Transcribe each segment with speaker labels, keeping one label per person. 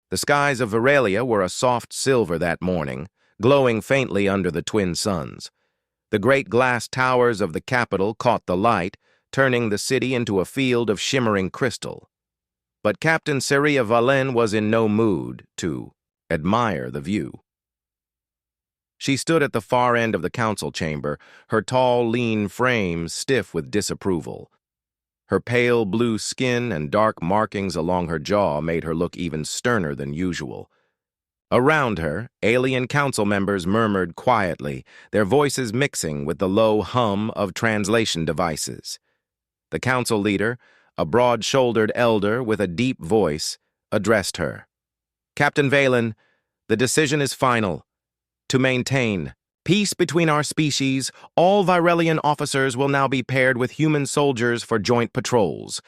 Speaker 1: The skies of Veralia were a soft silver that morning, glowing faintly under the twin suns. The great glass towers of the capital caught the light, turning the city into a field of shimmering crystal. But Captain Seria Valen was in no mood to admire the view. She stood at the far end of the council chamber, her tall, lean frame stiff with disapproval. Her pale blue skin and dark markings along her jaw made her look even sterner than usual. Around her, alien council members murmured quietly, their voices mixing with the low hum of translation devices. The council leader, a broad-shouldered elder with a deep voice, addressed her. "Captain Valen, the decision is final. To maintain peace between our species, all Virelian officers will now be paired with human soldiers for joint patrols.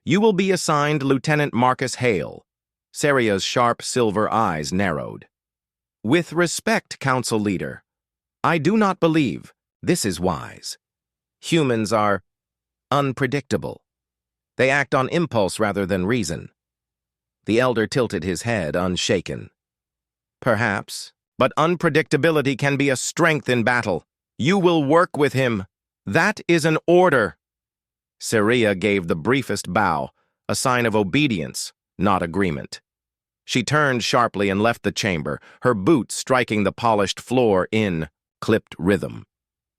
Speaker 1: You will be assigned Lieutenant Marcus Hale." Seria's sharp silver eyes narrowed. "With respect, Council Leader, I do not believe this is wise. Humans are unpredictable. They act on impulse rather than reason." The elder tilted his head, unshaken. "Perhaps, but unpredictability can be a strength in battle. You will work with him. That is an order." Seria gave the briefest bow, a sign of obedience, not agreement. She turned sharply and left the chamber, her boots striking the polished floor in clipped rhythm.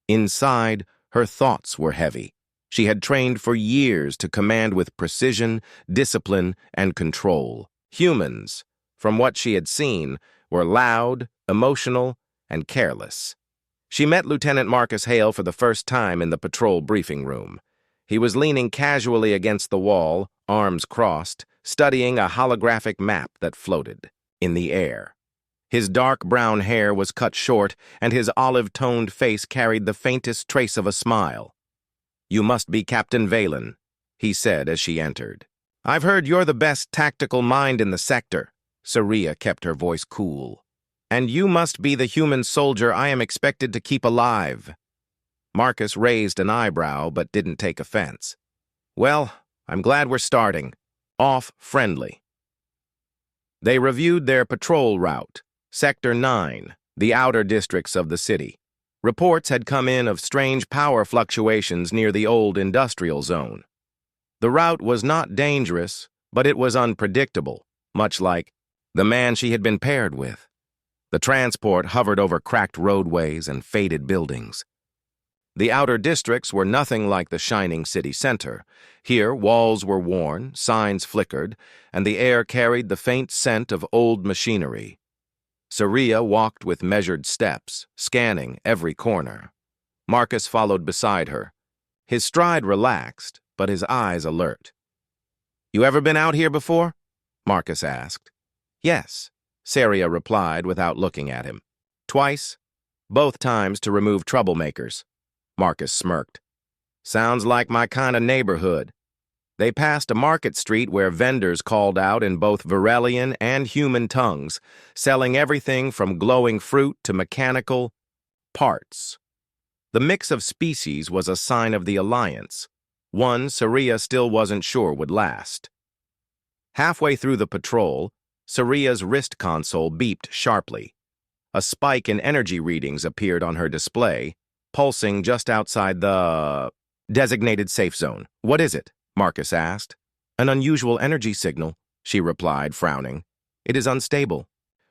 Speaker 1: Inside, her thoughts were heavy. She had trained for years to command with precision, discipline, and control. Humans, from what she had seen, were loud, emotional, and careless. She met Lieutenant Marcus Hale for the first time in the patrol briefing room. He was leaning casually against the wall, arms crossed, studying a holographic map that floated in the air. His dark brown hair was cut short, and his olive-toned face carried the faintest trace of a smile. "You must be Captain Valen," he said as she entered. "I've heard you're the best tactical mind in the sector." Seria kept her voice cool. "And you must be the human soldier I am expected to keep alive." Marcus raised an eyebrow but didn't take offense. "Well, I'm glad we're starting. Off friendly." They reviewed their patrol route, Sector 9, the outer districts of the city. Reports had come in of strange power fluctuations near the old industrial zone. The route was not dangerous, but it was unpredictable, much like the man she had been paired with. The transport hovered over cracked roadways and faded buildings. The outer districts were nothing like the shining city center. Here, walls were worn, signs flickered, and the air carried the faint scent of old machinery. Seria walked with measured steps, scanning every corner. Marcus followed beside her, his stride relaxed, but his eyes alert. "You ever been out here before?" Marcus asked. "Yes," Seria replied without looking at him. "Twice, both times to remove troublemakers." Marcus smirked. "Sounds like my kind of neighborhood." They passed a market street where vendors called out in both Virelian and human tongues, selling everything from glowing fruit to mechanical parts. The mix of species was a sign of the alliance, one Seria still wasn't sure would last. Halfway through the patrol, Seria's wrist console beeped sharply. A spike in energy readings appeared on her display, pulsing just outside the designated safe zone. "What is it?" Marcus asked. "An unusual energy signal," she replied, frowning. "It is unstable."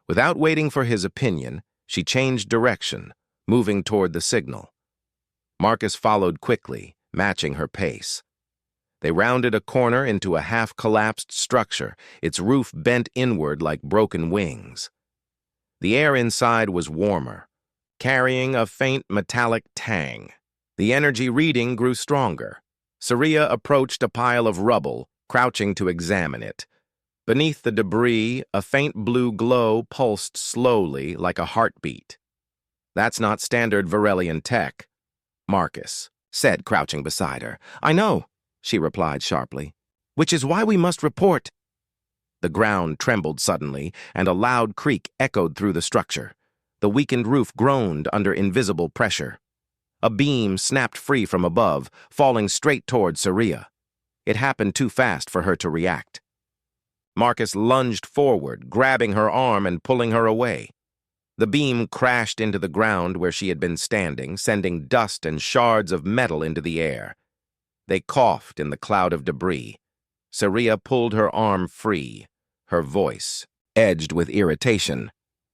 Speaker 1: Without waiting for his opinion, she changed direction, moving toward the signal. Marcus followed quickly, matching her pace. They rounded a corner into a half-collapsed structure, its roof bent inward like broken wings. The air inside was warmer, carrying a faint metallic tang. The energy reading grew stronger. Seria approached a pile of rubble, crouching to examine it. Beneath the debris, a faint blue glow pulsed slowly like a heartbeat. "That's not standard Virelian tech," Marcus said, crouching beside her. "I know," she replied sharply, "which is why we must report." The ground trembled suddenly, and a loud creak echoed through the structure. The weakened roof groaned under invisible pressure. A beam snapped free from above, falling straight toward Seria. It happened too fast for her to react. Marcus lunged forward, grabbing her arm and pulling her away. The beam crashed into the ground where she had been standing, sending dust and shards of metal into the air. They coughed in the cloud of debris. Saria pulled her arm free, her voice edged with irritation.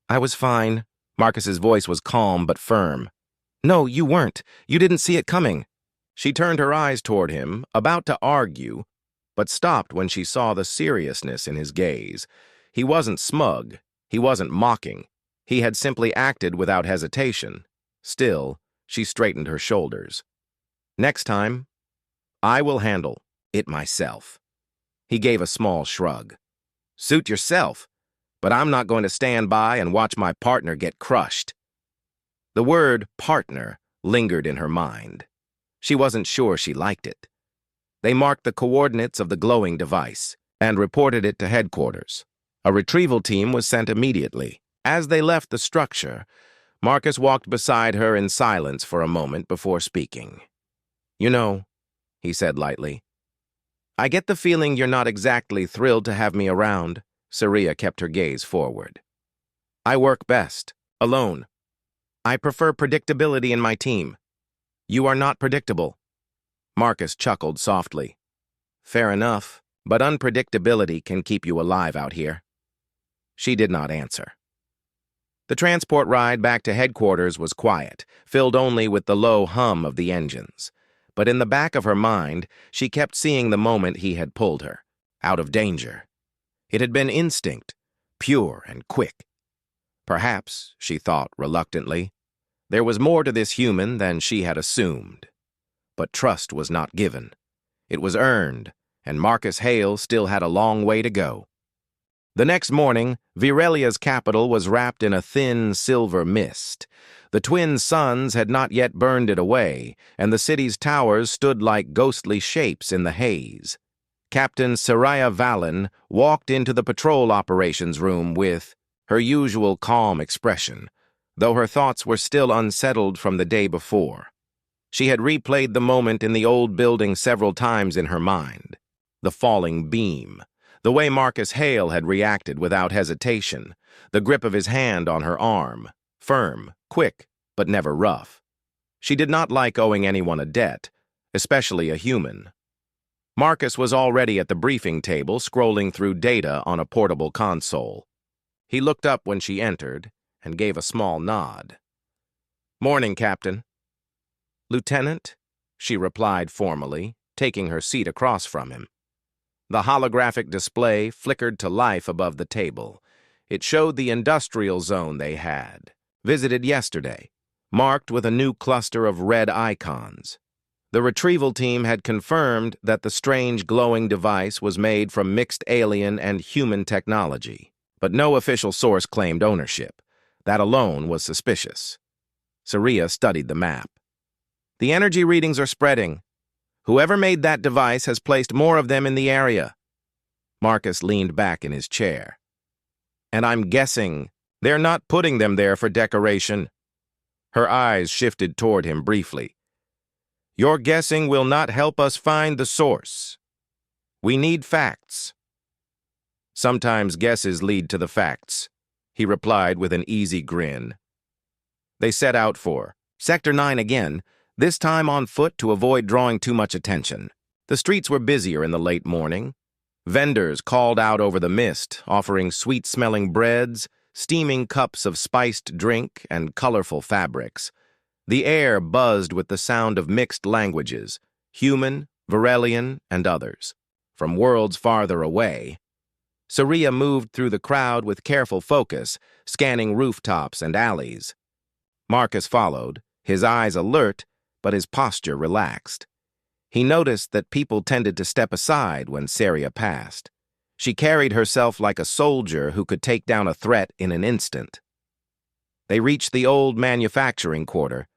Speaker 1: "I was fine." Marcus's voice was calm but firm. "No, you weren't. You didn't see it coming." She turned her eyes toward him, about to argue, but stopped when she saw the seriousness in his gaze. He wasn't smug. He wasn't mocking. He had simply acted without hesitation. Still, she straightened her shoulders. "Next time, I will handle it myself." He gave a small shrug. "Suit yourself, but I'm not going to stand by and watch my partner get crushed." The word partner lingered in her mind. She wasn't sure she liked it. They marked the coordinates of the glowing device and reported it to headquarters. A retrieval team was sent immediately. As they left the structure, Marcus walked beside her in silence for a moment before speaking. "You know," he said lightly, "I get the feeling you're not exactly thrilled to have me around." Saria kept her gaze forward. "I work best, alone. I prefer predictability in my team. You are not predictable." Marcus chuckled softly. "Fair enough, but unpredictability can keep you alive out here." She did not answer. The transport ride back to headquarters was quiet, filled only with the low hum of the engines. But in the back of her mind, she kept seeing the moment he had pulled her, out of danger. It had been instinct, pure and quick. Perhaps, she thought reluctantly, there was more to this human than she had assumed. But trust was not given. It was earned, and Marcus Hale still had a long way to go. The next morning, Virelia's capital was wrapped in a thin silver mist. The twin suns had not yet burned it away, and the city's towers stood like ghostly shapes in the haze. Captain Saria Valen walked into the patrol operations room with her usual calm expression, though her thoughts were still unsettled from the day before. She had replayed the moment in the old building several times in her mind. The falling beam, the way Marcus Hale had reacted without hesitation, the grip of his hand on her arm, firm, quick, but never rough. She did not like owing anyone a debt, especially a human. Marcus was already at the briefing table, scrolling through data on a portable console. He looked up when she entered and gave a small nod. "Morning, Captain." "Lieutenant," she replied formally, taking her seat across from him. The holographic display flickered to life above the table. It showed the industrial zone they had visited yesterday, marked with a new cluster of red icons. The retrieval team had confirmed that the strange glowing device was made from mixed alien and human technology, but no official source claimed ownership. That alone was suspicious. Saria studied the map. "The energy readings are spreading. Whoever made that device has placed more of them in the area." Marcus leaned back in his chair. "And I'm guessing they're not putting them there for decoration." Her eyes shifted toward him briefly. "Your guessing will not help us find the source. We need facts." "Sometimes guesses lead to the facts," he replied with an easy grin. They set out for Sector 9 again, this time on foot to avoid drawing too much attention. The streets were busier in the late morning. Vendors called out over the mist, offering sweet-smelling breads, steaming cups of spiced drink, and colorful fabrics. The air buzzed with the sound of mixed languages, human, Virelian, and others, from worlds farther away. Saria moved through the crowd with careful focus, scanning rooftops and alleys. Marcus followed, his eyes alert, but his posture relaxed. He noticed that people tended to step aside when Saria passed. She carried herself like a soldier who could take down a threat in an instant. They reached the old manufacturing quarter,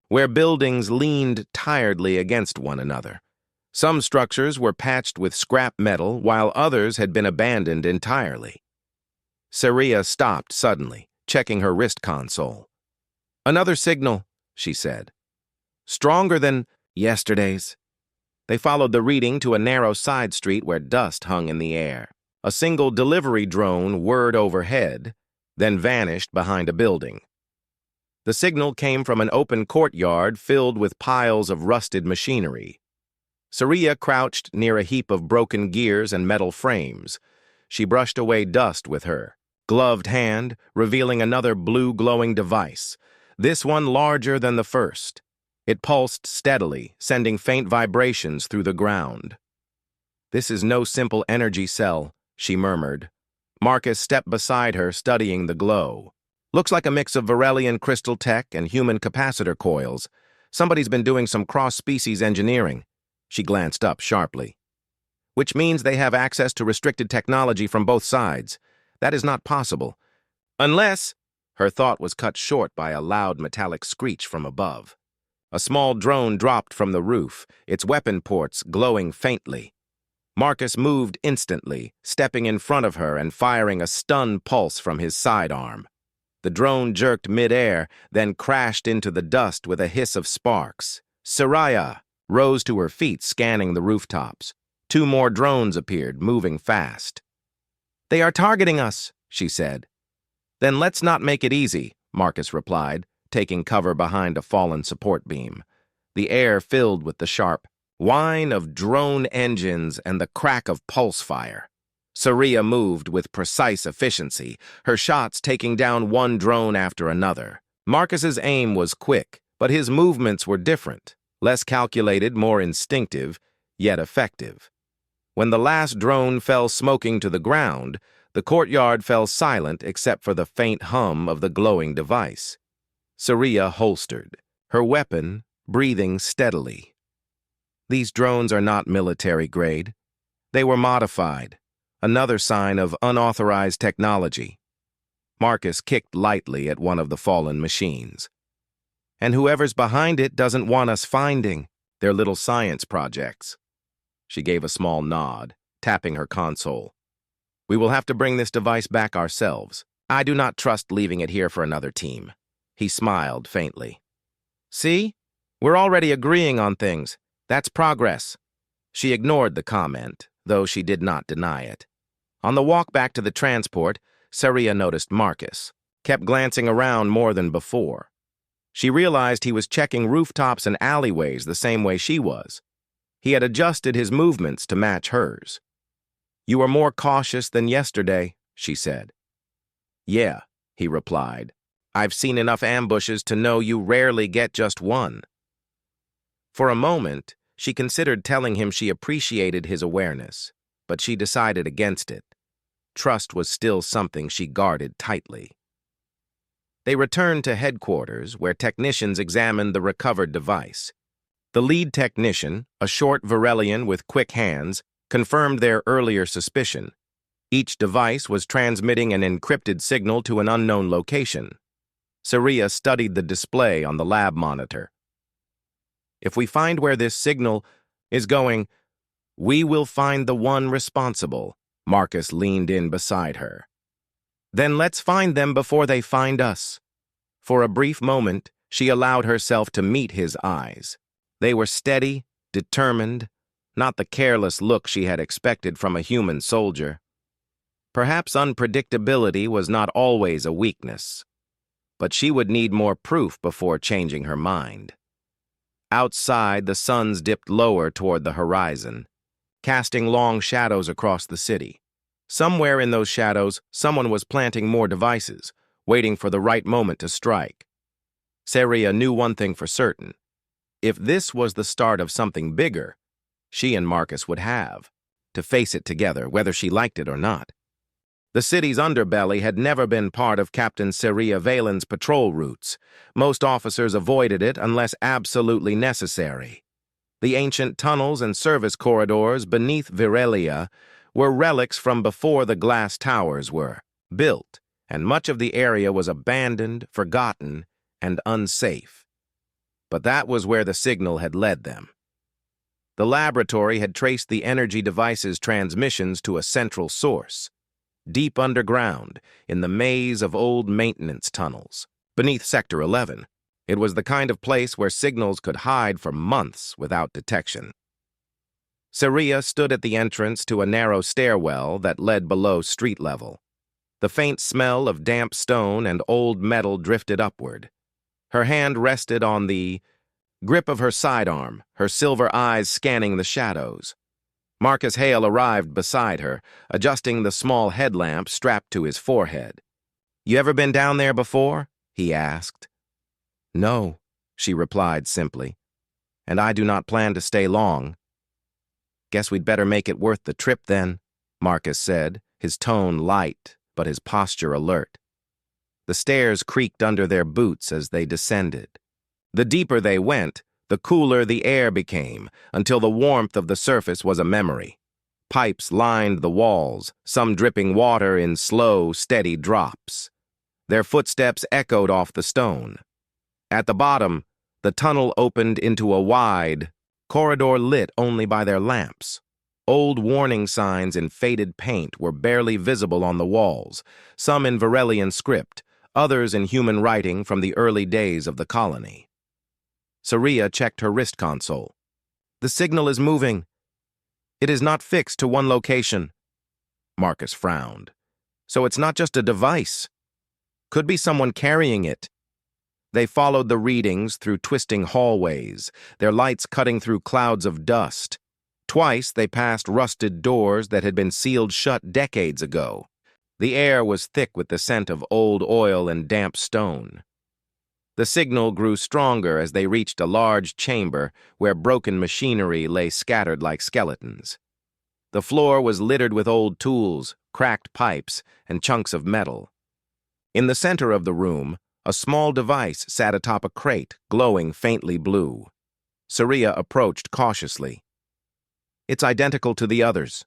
Speaker 1: where buildings leaned tiredly against one another. Some structures were patched with scrap metal, while others had been abandoned entirely. Saria stopped suddenly, checking her wrist console. "Another signal," she said. "Stronger than yesterday's." They followed the reading to a narrow side street where dust hung in the air. A single delivery drone whirred overhead, then vanished behind a building. The signal came from an open courtyard filled with piles of rusted machinery. Saria crouched near a heap of broken gears and metal frames. She brushed away dust with her gloved hand, revealing another blue glowing device, this one larger than the first. It pulsed steadily, sending faint vibrations through the ground. "This is no simple energy cell," she murmured. Marcus stepped beside her, studying the glow. "Looks like a mix of Varelian crystal tech and human capacitor coils. Somebody's been doing some cross-species engineering." She glanced up sharply. "Which means they have access to restricted technology from both sides. That is not possible. Unless—" Her thought was cut short by a loud metallic screech from above. A small drone dropped from the roof, its weapon ports glowing faintly. Marcus moved instantly, stepping in front of her and firing a stun pulse from his sidearm. The drone jerked mid-air, then crashed into the dust with a hiss of sparks. Saria rose to her feet, scanning the rooftops. 2 more drones appeared, moving fast. "They are targeting us," she said. "Then let's not make it easy," Marcus replied, taking cover behind a fallen support beam. The air filled with the sharp whine of drone engines and the crack of pulse fire. Saria moved with precise efficiency, her shots taking down one drone after another. Marcus's aim was quick, but his movements were different, less calculated, more instinctive, yet effective. When the last drone fell smoking to the ground, the courtyard fell silent except for the faint hum of the glowing device. Saria holstered, her weapon breathing steadily. "These drones are not military grade. They were modified, another sign of unauthorized technology." Marcus kicked lightly at one of the fallen machines. "And whoever's behind it doesn't want us finding their little science projects." She gave a small nod, tapping her console. "We will have to bring this device back ourselves. I do not trust leaving it here for another team." He smiled faintly. "See? We're already agreeing on things. That's progress." She ignored the comment, though she did not deny it. On the walk back to the transport, Saria noticed Marcus, kept glancing around more than before. She realized he was checking rooftops and alleyways the same way she was. He had adjusted his movements to match hers. "You are more cautious than yesterday," she said. "Yeah," he replied. "I've seen enough ambushes to know you rarely get just one." For a moment, she considered telling him she appreciated his awareness, but she decided against it. Trust was still something she guarded tightly. They returned to headquarters, where technicians examined the recovered device. The lead technician, a short Varelian with quick hands, confirmed their earlier suspicion. Each device was transmitting an encrypted signal to an unknown location. Saria studied the display on the lab monitor. "If we find where this signal is going, we will find the one responsible." Marcus leaned in beside her. "Then let's find them before they find us." For a brief moment, she allowed herself to meet his eyes. They were steady, determined, not the careless look she had expected from a human soldier. Perhaps unpredictability was not always a weakness, but she would need more proof before changing her mind. Outside, the suns dipped lower toward the horizon, casting long shadows across the city. Somewhere in those shadows, someone was planting more devices, waiting for the right moment to strike. Saria knew one thing for certain. If this was the start of something bigger, she and Marcus would have to face it together, whether she liked it or not. The city's underbelly had never been part of Captain Saria Valen's patrol routes. Most officers avoided it unless absolutely necessary. The ancient tunnels and service corridors beneath Virelia were relics from before the glass towers were built, and much of the area was abandoned, forgotten, and unsafe. But that was where the signal had led them. The laboratory had traced the energy device's transmissions to a central source, deep underground, in the maze of old maintenance tunnels, beneath Sector 11. It was the kind of place where signals could hide for months without detection. Saria stood at the entrance to a narrow stairwell that led below street level. The faint smell of damp stone and old metal drifted upward. Her hand rested on the grip of her sidearm, her silver eyes scanning the shadows. Marcus Hale arrived beside her, adjusting the small headlamp strapped to his forehead. "You ever been down there before?" he asked. "No," she replied simply. "And I do not plan to stay long." "Guess we'd better make it worth the trip then," Marcus said, his tone light, but his posture alert. The stairs creaked under their boots as they descended. The deeper they went, the cooler the air became, until the warmth of the surface was a memory. Pipes lined the walls, some dripping water in slow, steady drops. Their footsteps echoed off the stone. At the bottom, the tunnel opened into a wide corridor lit only by their lamps. Old warning signs in faded paint were barely visible on the walls, some in Varelian script, others in human writing from the early days of the colony. Saria checked her wrist console. "The signal is moving. It is not fixed to one location." Marcus frowned. "So it's not just a device. Could be someone carrying it." They followed the readings through twisting hallways, their lights cutting through clouds of dust. Twice they passed rusted doors that had been sealed shut decades ago. The air was thick with the scent of old oil and damp stone. The signal grew stronger as they reached a large chamber where broken machinery lay scattered like skeletons. The floor was littered with old tools, cracked pipes, and chunks of metal. In the center of the room, a small device sat atop a crate, glowing faintly blue. Saria approached cautiously. "It's identical to the others."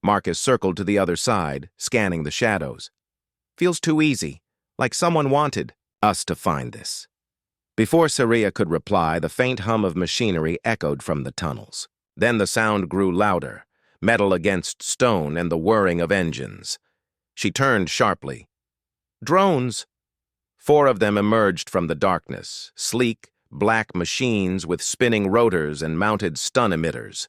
Speaker 1: Marcus circled to the other side, scanning the shadows. "Feels too easy, like someone wanted us to find this." Before Saria could reply, the faint hum of machinery echoed from the tunnels. Then the sound grew louder, metal against stone and the whirring of engines. She turned sharply. "Drones!" 4 of them emerged from the darkness, sleek, black machines with spinning rotors and mounted stun emitters.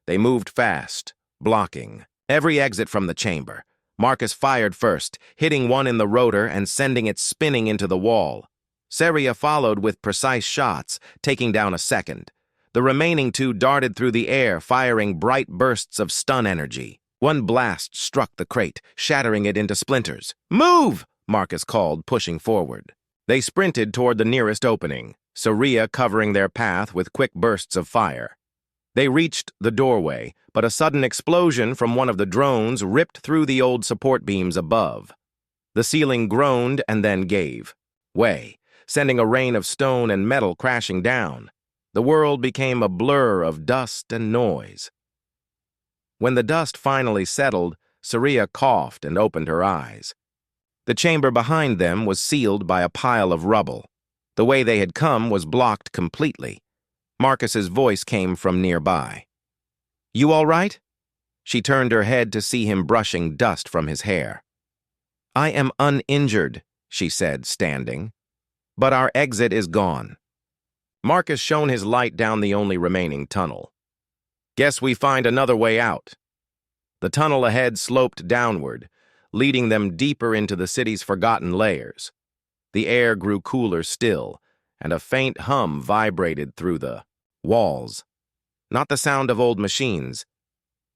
Speaker 1: They moved fast, blocking every exit from the chamber. Marcus fired first, hitting one in the rotor and sending it spinning into the wall. Saria followed with precise shots, taking down a second. The remaining 2 darted through the air, firing bright bursts of stun energy. One blast struck the crate, shattering it into splinters. "Move!" Marcus called, pushing forward. They sprinted toward the nearest opening, Saria covering their path with quick bursts of fire. They reached the doorway, but a sudden explosion from one of the drones ripped through the old support beams above. The ceiling groaned and then gave way, sending a rain of stone and metal crashing down. The world became a blur of dust and noise. When the dust finally settled, Saria coughed and opened her eyes. The chamber behind them was sealed by a pile of rubble. The way they had come was blocked completely. Marcus's voice came from nearby. "You all right?" She turned her head to see him brushing dust from his hair. "I am uninjured," she said, standing. "But our exit is gone." Marcus shone his light down the only remaining tunnel. "Guess we find another way out." The tunnel ahead sloped downward, leading them deeper into the city's forgotten layers. The air grew cooler still, and a faint hum vibrated through the walls. Not the sound of old machines,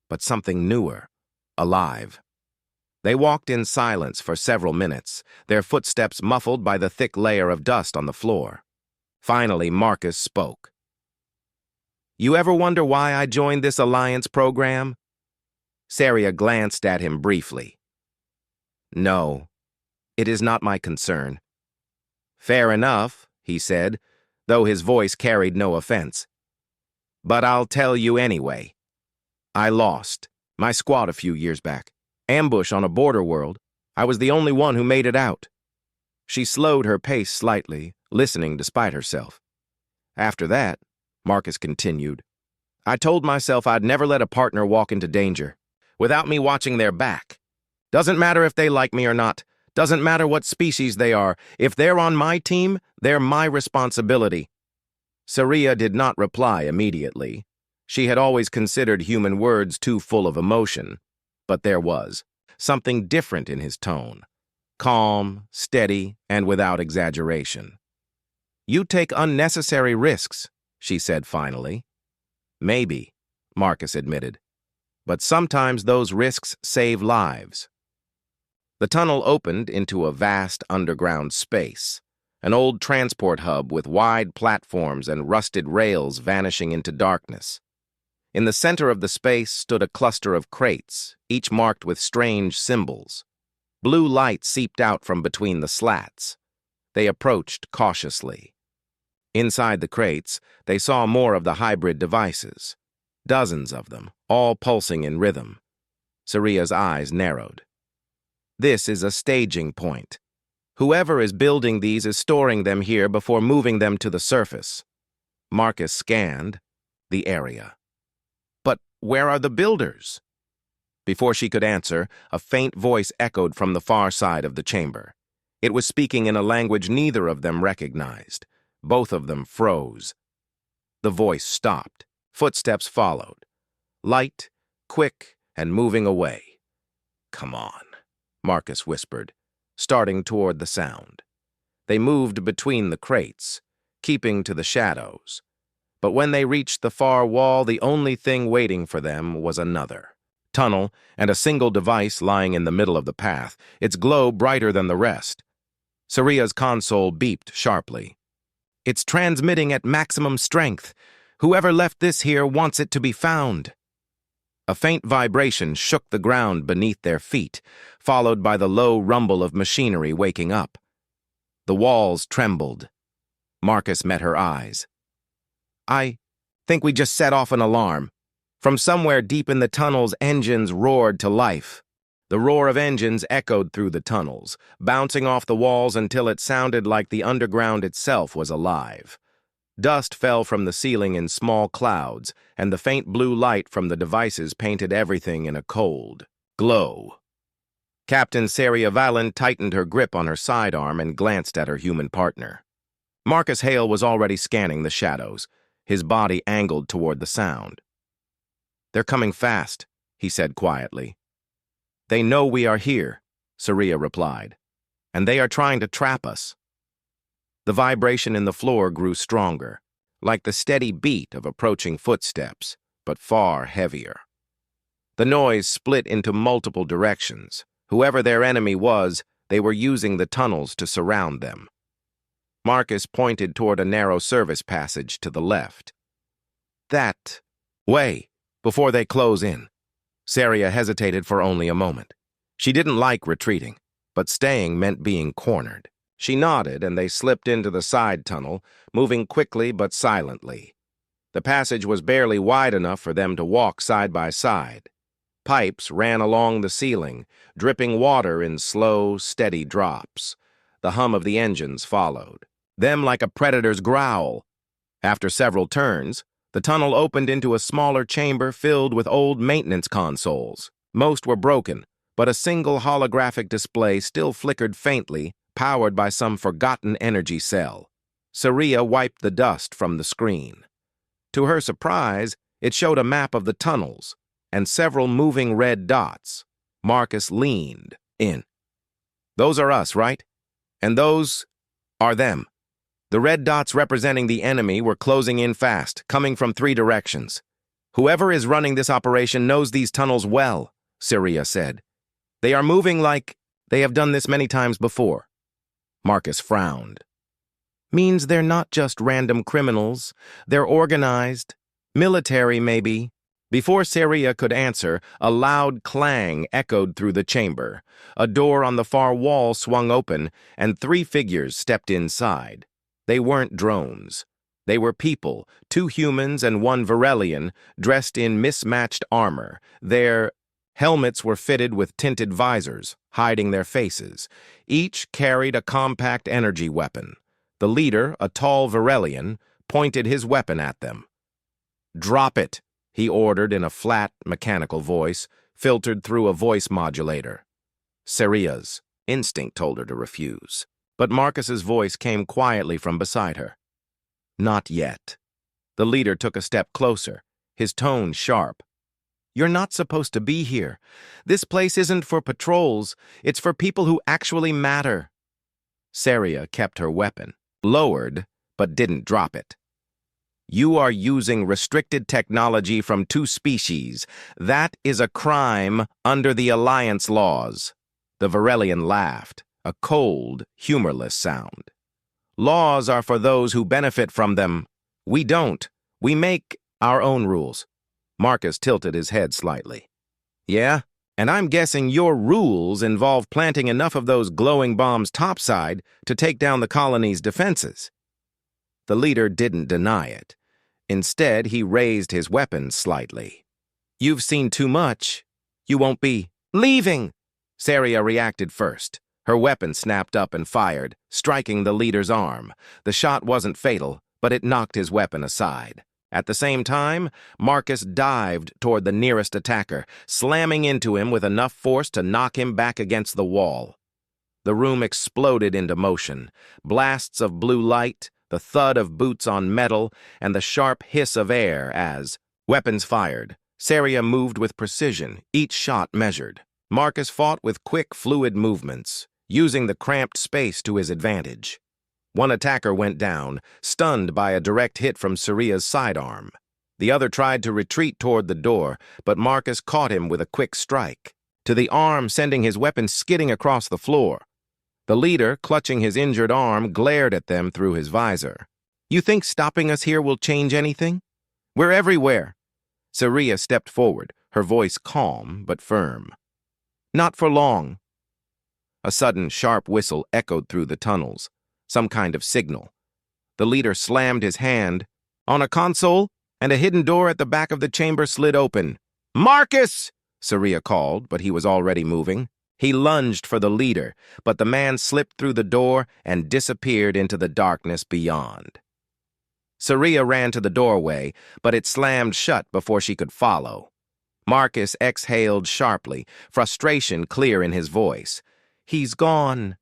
Speaker 1: but something newer, alive. They walked in silence for several minutes, their footsteps muffled by the thick layer of dust on the floor. Finally, Marcus spoke. "You ever wonder why I joined this alliance program?" Saria glanced at him briefly. "No, it is not my concern." "Fair enough," he said, though his voice carried no offense. "But I'll tell you anyway. I lost my squad a few years back. Ambush on a border world. I was the only one who made it out." She slowed her pace slightly, listening despite herself. "After that," Marcus continued, "I told myself I'd never let a partner walk into danger without me watching their back. Doesn't matter if they like me or not. Doesn't matter what species they are. If they're on my team, they're my responsibility." Saria did not reply immediately. She had always considered human words too full of emotion, but there was something different in his tone, calm, steady, and without exaggeration. "You take unnecessary risks," she said finally. "Maybe," Marcus admitted, "but sometimes those risks save lives." The tunnel opened into a vast underground space, an old transport hub with wide platforms and rusted rails vanishing into darkness. In the center of the space stood a cluster of crates, each marked with strange symbols. Blue light seeped out from between the slats. They approached cautiously. Inside the crates, they saw more of the hybrid devices. Dozens of them, all pulsing in rhythm. Saria's eyes narrowed. "This is a staging point. Whoever is building these is storing them here before moving them to the surface." Marcus scanned the area. "But where are the builders?" Before she could answer, a faint voice echoed from the far side of the chamber. It was speaking in a language neither of them recognized. Both of them froze. The voice stopped. Footsteps followed. Light, quick, and moving away. "Come on," Marcus whispered, starting toward the sound. They moved between the crates, keeping to the shadows. But when they reached the far wall, the only thing waiting for them was another tunnel and a single device lying in the middle of the path, its glow brighter than the rest. Saria's console beeped sharply. "It's transmitting at maximum strength. Whoever left this here wants it to be found." A faint vibration shook the ground beneath their feet, followed by the low rumble of machinery waking up. The walls trembled. Marcus met her eyes. "I think we just set off an alarm." From somewhere deep in the tunnels, engines roared to life. The roar of engines echoed through the tunnels, bouncing off the walls until it sounded like the underground itself was alive. Dust fell from the ceiling in small clouds, and the faint blue light from the devices painted everything in a cold glow. Captain Saria Valen tightened her grip on her sidearm and glanced at her human partner. Marcus Hale was already scanning the shadows, his body angled toward the sound. "They're coming fast," he said quietly. "They know we are here," Saria replied, "and they are trying to trap us." The vibration in the floor grew stronger, like the steady beat of approaching footsteps, but far heavier. The noise split into multiple directions. Whoever their enemy was, they were using the tunnels to surround them. Marcus pointed toward a narrow service passage to the left. "That way, before they close in." Saria hesitated for only a moment. She didn't like retreating, but staying meant being cornered. She nodded, and they slipped into the side tunnel, moving quickly but silently. The passage was barely wide enough for them to walk side by side. Pipes ran along the ceiling, dripping water in slow, steady drops. The hum of the engines followed, them like a predator's growl. After several turns, the tunnel opened into a smaller chamber filled with old maintenance consoles. Most were broken, but a single holographic display still flickered faintly, powered by some forgotten energy cell. Saria wiped the dust from the screen. To her surprise, it showed a map of the tunnels and several moving red dots. Marcus leaned in. "Those are us, right? And those are them." The red dots representing the enemy were closing in fast, coming from 3 directions. "Whoever is running this operation knows these tunnels well," Saria said. "They are moving like they have done this many times before." Marcus frowned. "Means they're not just random criminals. They're organized. Military, maybe." Before Saria could answer, a loud clang echoed through the chamber. A door on the far wall swung open, and 3 figures stepped inside. They weren't drones. They were people, 2 humans and 1 Varelian, dressed in mismatched armor. Their helmets were fitted with tinted visors, hiding their faces. Each carried a compact energy weapon. The leader, a tall Varelian, pointed his weapon at them. "Drop it," he ordered in a flat, mechanical voice, filtered through a voice modulator. Saria's instinct told her to refuse, but Marcus's voice came quietly from beside her. "Not yet." The leader took a step closer, his tone sharp. "You're not supposed to be here. This place isn't for patrols. It's for people who actually matter." Saria kept her weapon, lowered, but didn't drop it. "You are using restricted technology from two species. That is a crime under the Alliance laws." The Varelian laughed, a cold, humorless sound. "Laws are for those who benefit from them. We don't. We make our own rules." Marcus tilted his head slightly. "Yeah? And I'm guessing your rules involve planting enough of those glowing bombs topside to take down the colony's defenses." The leader didn't deny it. Instead, he raised his weapon slightly. "You've seen too much. You won't be leaving." Saria reacted first. Her weapon snapped up and fired, striking the leader's arm. The shot wasn't fatal, but it knocked his weapon aside. At the same time, Marcus dived toward the nearest attacker, slamming into him with enough force to knock him back against the wall. The room exploded into motion. Blasts of blue light, the thud of boots on metal, and the sharp hiss of air as weapons fired. Saria moved with precision, each shot measured. Marcus fought with quick, fluid movements, using the cramped space to his advantage. One attacker went down, stunned by a direct hit from Saria's sidearm. The other tried to retreat toward the door, but Marcus caught him with a quick strike to the arm, sending his weapon skidding across the floor. The leader, clutching his injured arm, glared at them through his visor. "You think stopping us here will change anything? We're everywhere." Saria stepped forward, her voice calm but firm. "Not for long." A sudden, sharp whistle echoed through the tunnels, some kind of signal. The leader slammed his hand on a console, and a hidden door at the back of the chamber slid open. "Marcus!" Saria called, but he was already moving. He lunged for the leader, but the man slipped through the door and disappeared into the darkness beyond. Saria ran to the doorway, but it slammed shut before she could follow. Marcus exhaled sharply, frustration clear in his voice. "He's gone."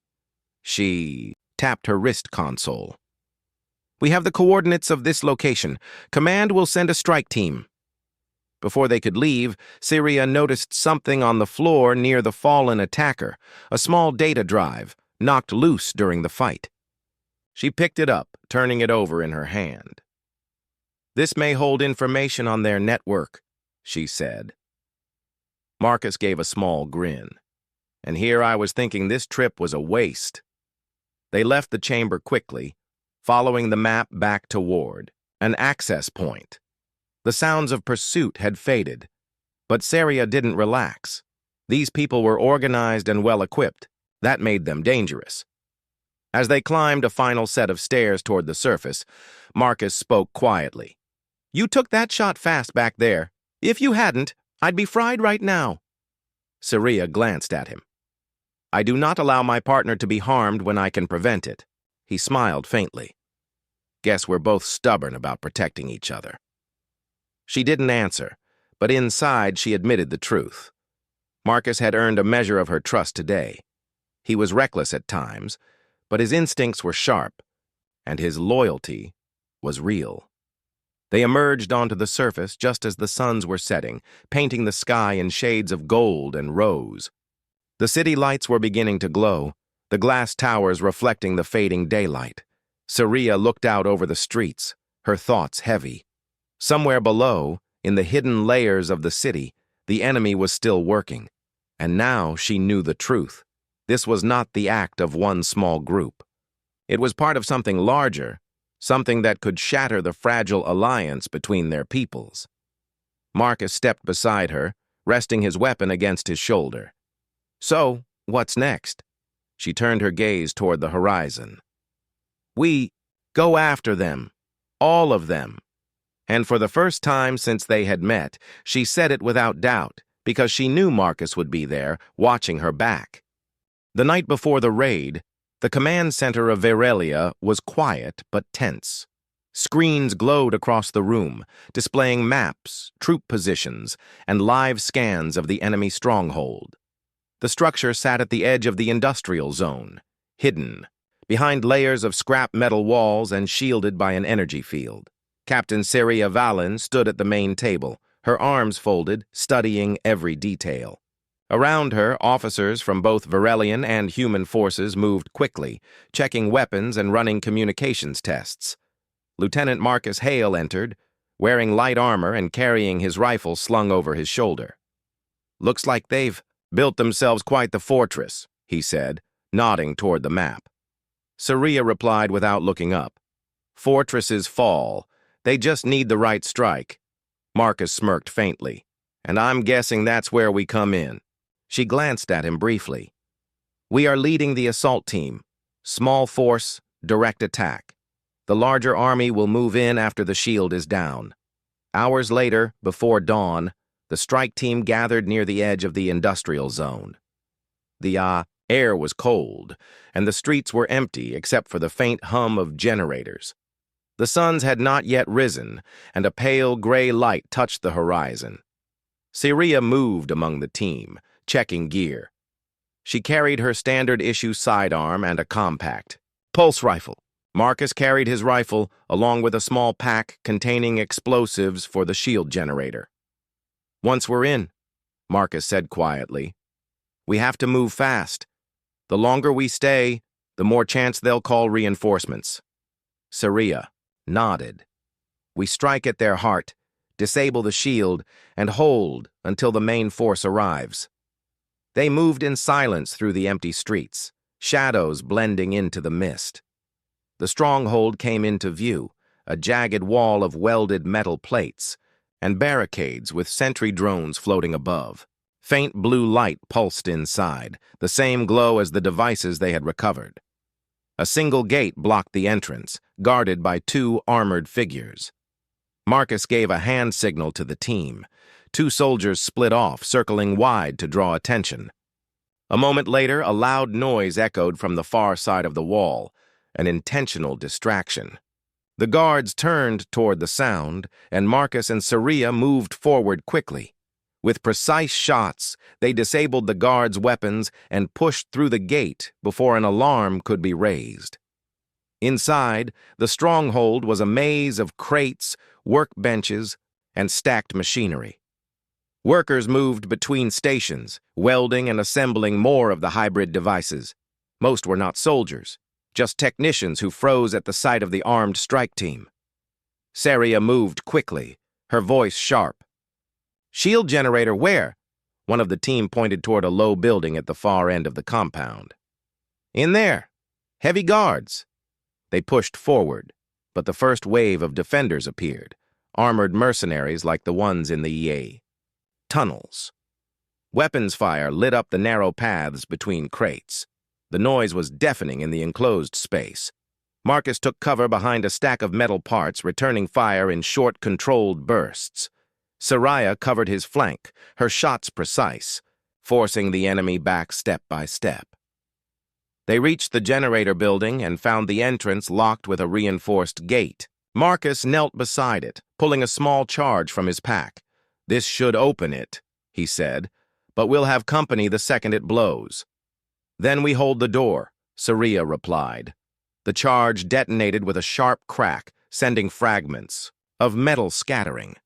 Speaker 1: She tapped her wrist console. "We have the coordinates of this location. Command will send a strike team." Before they could leave, Saria noticed something on the floor near the fallen attacker, a small data drive, knocked loose during the fight. She picked it up, turning it over in her hand. "This may hold information on their network," she said. Marcus gave a small grin. "And here I was thinking this trip was a waste." They left the chamber quickly, following the map back toward an access point. The sounds of pursuit had faded, but Saria didn't relax. These people were organized and well-equipped. That made them dangerous. As they climbed a final set of stairs toward the surface, Marcus spoke quietly. "You took that shot fast back there. If you hadn't, I'd be fried right now." Saria glanced at him. "I do not allow my partner to be harmed when I can prevent it." He smiled faintly. "Guess we're both stubborn about protecting each other." She didn't answer, but inside she admitted the truth. Marcus had earned a measure of her trust today. He was reckless at times, but his instincts were sharp, and his loyalty was real. They emerged onto the surface just as the suns were setting, painting the sky in shades of gold and rose. The city lights were beginning to glow, the glass towers reflecting the fading daylight. Saria looked out over the streets, her thoughts heavy. Somewhere below, in the hidden layers of the city, the enemy was still working. And now she knew the truth. This was not the act of one small group. It was part of something larger, something that could shatter the fragile alliance between their peoples. Marcus stepped beside her, resting his weapon against his shoulder. "So, what's next?" She turned her gaze toward the horizon. "We go after them, all of them." And for the first time since they had met, she said it without doubt, because she knew Marcus would be there, watching her back. The night before the raid, the command center of Varelia was quiet but tense. Screens glowed across the room, displaying maps, troop positions, and live scans of the enemy stronghold. The structure sat at the edge of the industrial zone, hidden, behind layers of scrap metal walls and shielded by an energy field. Captain Syria Valen stood at the main table, her arms folded, studying every detail. Around her, officers from both Varelian and human forces moved quickly, checking weapons and running communications tests. Lieutenant Marcus Hale entered, wearing light armor and carrying his rifle slung over his shoulder. "Looks like they've built themselves quite the fortress," he said, nodding toward the map. Syria replied without looking up. "Fortresses fall. They just need the right strike." Marcus smirked faintly. "And I'm guessing that's where we come in." She glanced at him briefly. "We are leading the assault team. Small force, direct attack. The larger army will move in after the shield is down." Hours later, before dawn, the strike team gathered near the edge of the industrial zone. The air was cold, and the streets were empty except for the faint hum of generators. The suns had not yet risen, and a pale gray light touched the horizon. Syria moved among the team, checking gear. She carried her standard-issue sidearm and a compact pulse rifle. Marcus carried his rifle, along with a small pack containing explosives for the shield generator. "Once we're in," Marcus said quietly, "we have to move fast. The longer we stay, the more chance they'll call reinforcements." Syria nodded. "We strike at their heart, disable the shield, and hold until the main force arrives." They moved in silence through the empty streets, shadows blending into the mist. The stronghold came into view, a jagged wall of welded metal plates, and barricades with sentry drones floating above. Faint blue light pulsed inside, the same glow as the devices they had recovered. A single gate blocked the entrance, guarded by two armored figures. Marcus gave a hand signal to the team. Two soldiers split off, circling wide to draw attention. A moment later, a loud noise echoed from the far side of the wall, an intentional distraction. The guards turned toward the sound, and Marcus and Syria moved forward quickly. With precise shots, they disabled the guards' weapons and pushed through the gate before an alarm could be raised. Inside, the stronghold was a maze of crates, workbenches, and stacked machinery. Workers moved between stations, welding and assembling more of the hybrid devices. Most were not soldiers, just technicians who froze at the sight of the armed strike team. Syria moved quickly, her voice sharp. "Shield generator where?" One of the team pointed toward a low building at the far end of the compound. "In there. Heavy guards." They pushed forward, but the first wave of defenders appeared, armored mercenaries like the ones in the EA. Tunnels. Weapons fire lit up the narrow paths between crates. The noise was deafening in the enclosed space. Marcus took cover behind a stack of metal parts, returning fire in short, controlled bursts. Syria covered his flank, her shots precise, forcing the enemy back step by step. They reached the generator building and found the entrance locked with a reinforced gate. Marcus knelt beside it, pulling a small charge from his pack. "This should open it," he said, "but we'll have company the second it blows." "Then we hold the door," Syria replied. The charge detonated with a sharp crack, sending fragments of metal scattering.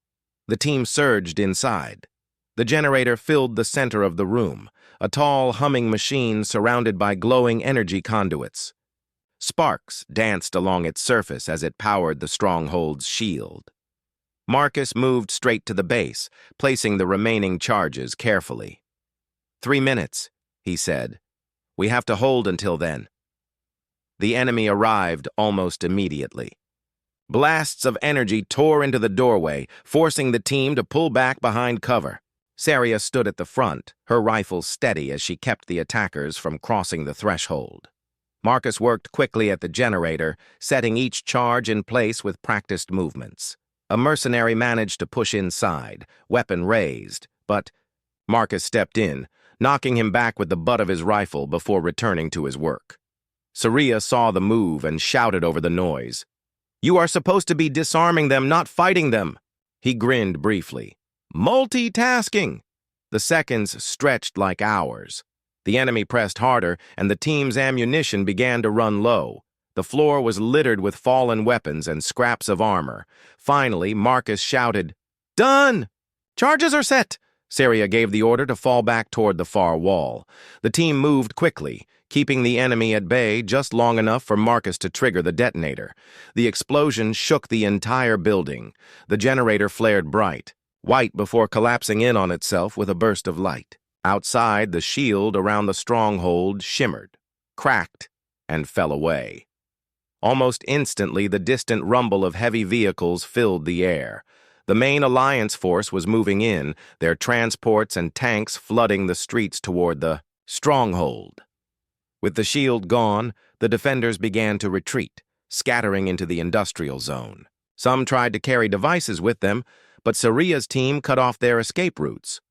Speaker 1: The team surged inside. The generator filled the center of the room, a tall, humming machine surrounded by glowing energy conduits. Sparks danced along its surface as it powered the stronghold's shield. Marcus moved straight to the base, placing the remaining charges carefully. 3 minutes, he said. "We have to hold until then." The enemy arrived almost immediately. Blasts of energy tore into the doorway, forcing the team to pull back behind cover. Syria stood at the front, her rifle steady as she kept the attackers from crossing the threshold. Marcus worked quickly at the generator, setting each charge in place with practiced movements. A mercenary managed to push inside, weapon raised, but Marcus stepped in, knocking him back with the butt of his rifle before returning to his work. Syria saw the move and shouted over the noise. "You are supposed to be disarming them, not fighting them." He grinned briefly. "Multitasking!" The seconds stretched like hours. The enemy pressed harder, and the team's ammunition began to run low. The floor was littered with fallen weapons and scraps of armor. Finally, Marcus shouted, "Done! Charges are set!" Saria gave the order to fall back toward the far wall. The team moved quickly, keeping the enemy at bay just long enough for Marcus to trigger the detonator. The explosion shook the entire building. The generator flared bright, white before collapsing in on itself with a burst of light. Outside, the shield around the stronghold shimmered, cracked, and fell away. Almost instantly, the distant rumble of heavy vehicles filled the air. The main Alliance force was moving in, their transports and tanks flooding the streets toward the stronghold. With the shield gone, the defenders began to retreat, scattering into the industrial zone. Some tried to carry devices with them, but Saria's team cut off their escape routes.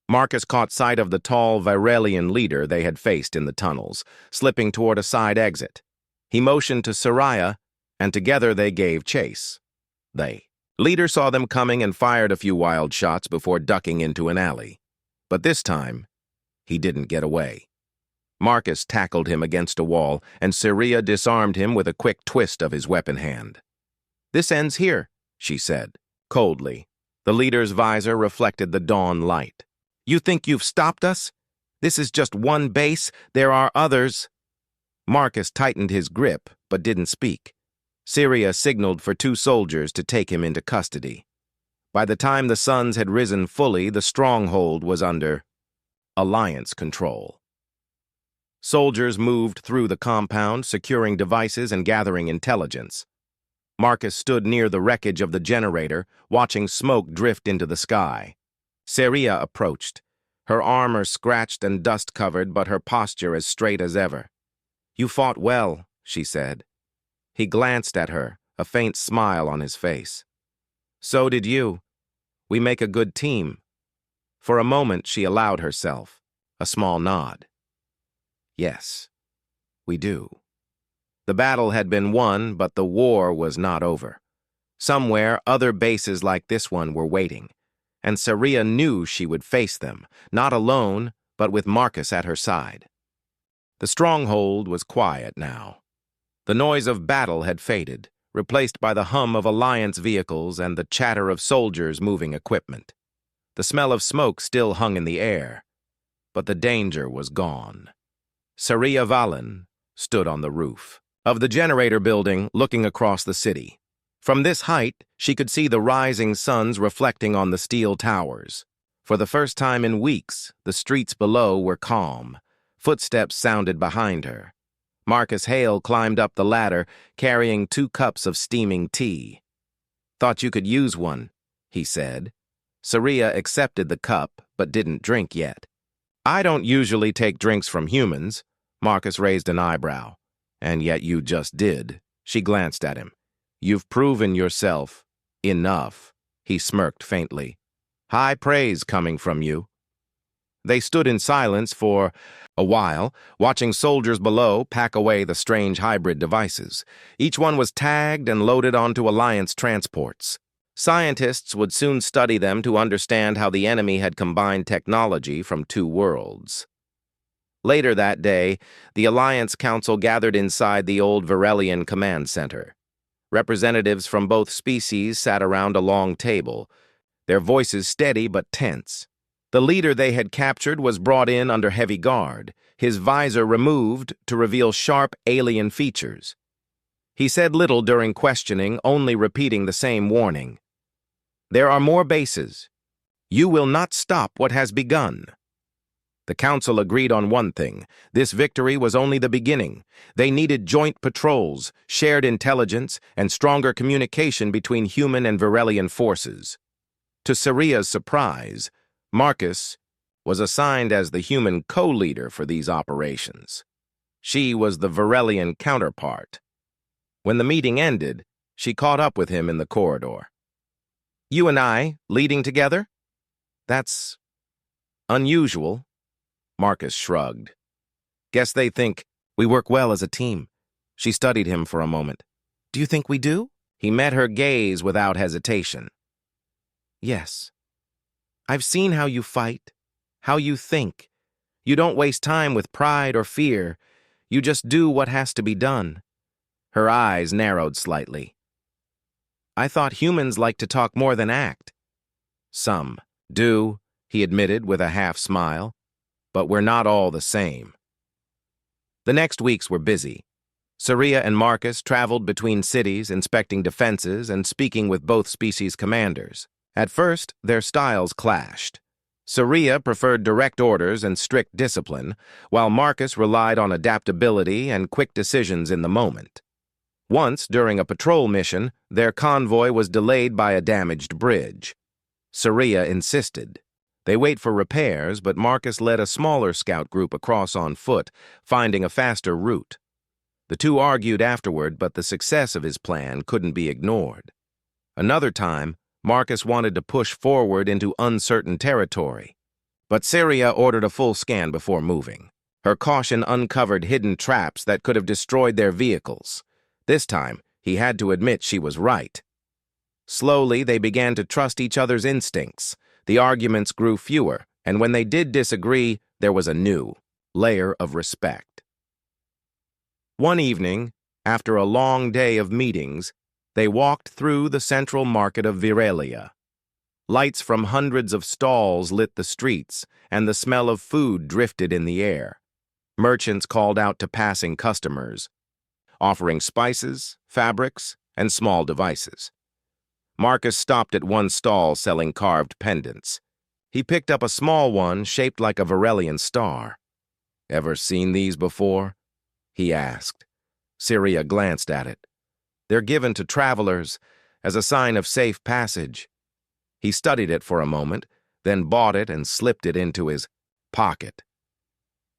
Speaker 1: Marcus caught sight of the tall Virelian leader they had faced in the tunnels, slipping toward a side exit. He motioned to Saria, and together they gave chase. The leader saw them coming and fired a few wild shots before ducking into an alley. But this time, he didn't get away. Marcus tackled him against a wall, and Saria disarmed him with a quick twist of his weapon hand. "This ends here," she said, coldly. The leader's visor reflected the dawn light. "You think you've stopped us? This is just one base. There are others." Marcus tightened his grip, but didn't speak. Saria signaled for 2 soldiers to take him into custody. By the time the suns had risen fully, the stronghold was under Alliance control. Soldiers moved through the compound, securing devices and gathering intelligence. Marcus stood near the wreckage of the generator, watching smoke drift into the sky. Saria approached, her armor scratched and dust-covered, but her posture as straight as ever. "You fought well," she said. He glanced at her, a faint smile on his face. "So did you. We make a good team." For a moment, she allowed herself a small nod. "Yes, we do." The battle had been won, but the war was not over. Somewhere, other bases like this one were waiting, and Saria knew she would face them, not alone, but with Marcus at her side. The stronghold was quiet now. The noise of battle had faded, replaced by the hum of Alliance vehicles and the chatter of soldiers moving equipment. The smell of smoke still hung in the air, but the danger was gone. Saria Valen stood on the roof of the generator building, looking across the city. From this height, she could see the rising suns reflecting on the steel towers. For the first time in weeks, the streets below were calm. Footsteps sounded behind her. Marcus Hale climbed up the ladder, carrying 2 cups of steaming tea. "Thought you could use one," he said. Saria accepted the cup, but didn't drink yet. "I don't usually take drinks from humans." Marcus raised an eyebrow. "And yet you just did." She glanced at him. "You've proven yourself enough." He smirked faintly. "High praise coming from you." They stood in silence for a while, watching soldiers below pack away the strange hybrid devices. Each one was tagged and loaded onto Alliance transports. Scientists would soon study them to understand how the enemy had combined technology from 2 worlds. Later that day, the Alliance Council gathered inside the old Virelian command center. Representatives from both species sat around a long table, their voices steady but tense. The leader they had captured was brought in under heavy guard, his visor removed to reveal sharp alien features. He said little during questioning, only repeating the same warning. "There are more bases. You will not stop what has begun." The council agreed on one thing. This victory was only the beginning. They needed joint patrols, shared intelligence, and stronger communication between human and Virelian forces. To Saria's surprise, Marcus was assigned as the human co-leader for these operations. She was the Virelian counterpart. When the meeting ended, she caught up with him in the corridor. "You and I leading together? That's unusual." Marcus shrugged. "Guess they think we work well as a team." She studied him for a moment. "Do you think we do?" He met her gaze without hesitation. "Yes. I've seen how you fight, how you think. You don't waste time with pride or fear. You just do what has to be done. Her eyes narrowed slightly. I thought humans like to talk more than act. Some do, he admitted with a half smile, but we're not all the same. The next weeks were busy. Saria and Marcus traveled between cities, inspecting defenses and speaking with both species commanders. At first, their styles clashed. Saria preferred direct orders and strict discipline, while Marcus relied on adaptability and quick decisions in the moment. Once, during a patrol mission, their convoy was delayed by a damaged bridge. Saria insisted. They wait for repairs, but Marcus led a smaller scout group across on foot, finding a faster route. The two argued afterward, but the success of his plan couldn't be ignored. Another time, Marcus wanted to push forward into uncertain territory, but Saria ordered a full scan before moving. Her caution uncovered hidden traps that could have destroyed their vehicles. This time, he had to admit she was right. Slowly, they began to trust each other's instincts. The arguments grew fewer, and when they did disagree, there was a new layer of respect. One evening, after a long day of meetings, they walked through the central market of Vierelia. Lights from hundreds of stalls lit the streets, and the smell of food drifted in the air. Merchants called out to passing customers, offering spices, fabrics, and small devices. Marcus stopped at one stall selling carved pendants. He picked up a small one shaped like a Varelian star. "Ever seen these before?" he asked. Saria glanced at it. "They're given to travelers as a sign of safe passage." He studied it for a moment, then bought it and slipped it into his pocket.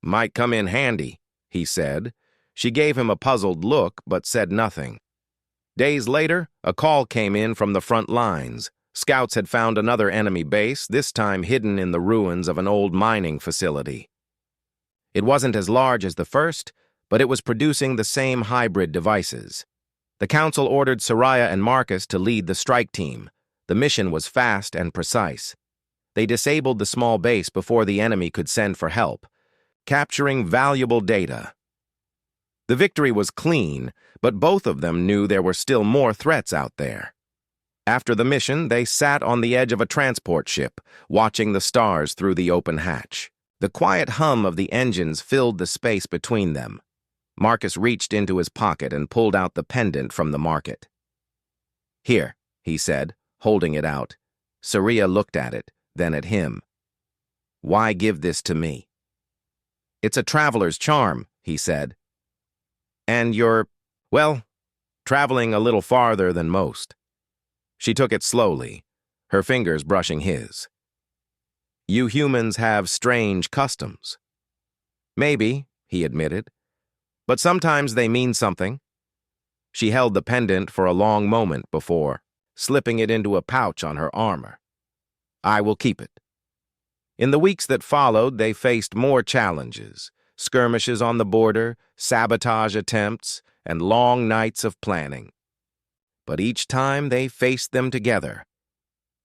Speaker 1: "Might come in handy," he said. She gave him a puzzled look, but said nothing. Days later, a call came in from the front lines. Scouts had found another enemy base, this time hidden in the ruins of an old mining facility. It wasn't as large as the first, but it was producing the same hybrid devices. The council ordered Saria and Marcus to lead the strike team. The mission was fast and precise. They disabled the small base before the enemy could send for help, capturing valuable data. The victory was clean, but both of them knew there were still more threats out there. After the mission, they sat on the edge of a transport ship, watching the stars through the open hatch. The quiet hum of the engines filled the space between them. Marcus reached into his pocket and pulled out the pendant from the market. "Here," he said, holding it out. Saria looked at it, then at him. "Why give this to me?" "It's a traveler's charm," he said. "And you're, well, traveling a little farther than most." She took it slowly, her fingers brushing his. "You humans have strange customs." "Maybe," he admitted, "but sometimes they mean something." She held the pendant for a long moment before slipping it into a pouch on her armor. "I will keep it." In the weeks that followed, they faced more challenges: skirmishes on the border, sabotage attempts, and long nights of planning. But each time they faced them together.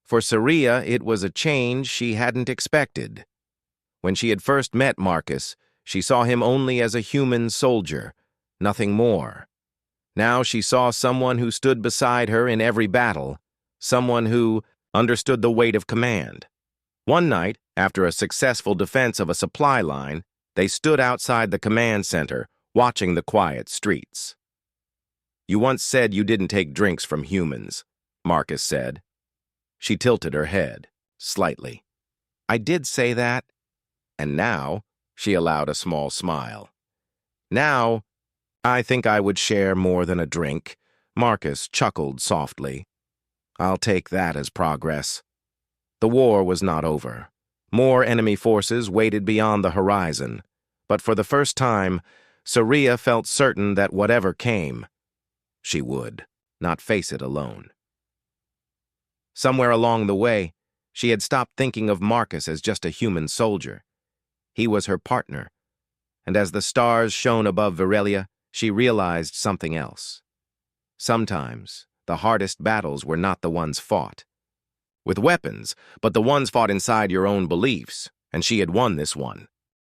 Speaker 1: For Saria, it was a change she hadn't expected. When she had first met Marcus, she saw him only as a human soldier, nothing more. Now she saw someone who stood beside her in every battle, someone who understood the weight of command. One night, after a successful defense of a supply line, they stood outside the command center, watching the quiet streets. "You once said you didn't take drinks from humans," Marcus said. She tilted her head, slightly. "I did say that." And now, she allowed a small smile. "Now, I think I would share more than a drink." Marcus chuckled softly. "I'll take that as progress." The war was not over. More enemy forces waited beyond the horizon. But for the first time, Saria felt certain that whatever came, she would not face it alone. Somewhere along the way, she had stopped thinking of Marcus as just a human soldier. He was her partner, and as the stars shone above Vierelia, she realized something else. Sometimes, the hardest battles were not the ones fought with weapons, but the ones fought inside your own beliefs, and she had won this one.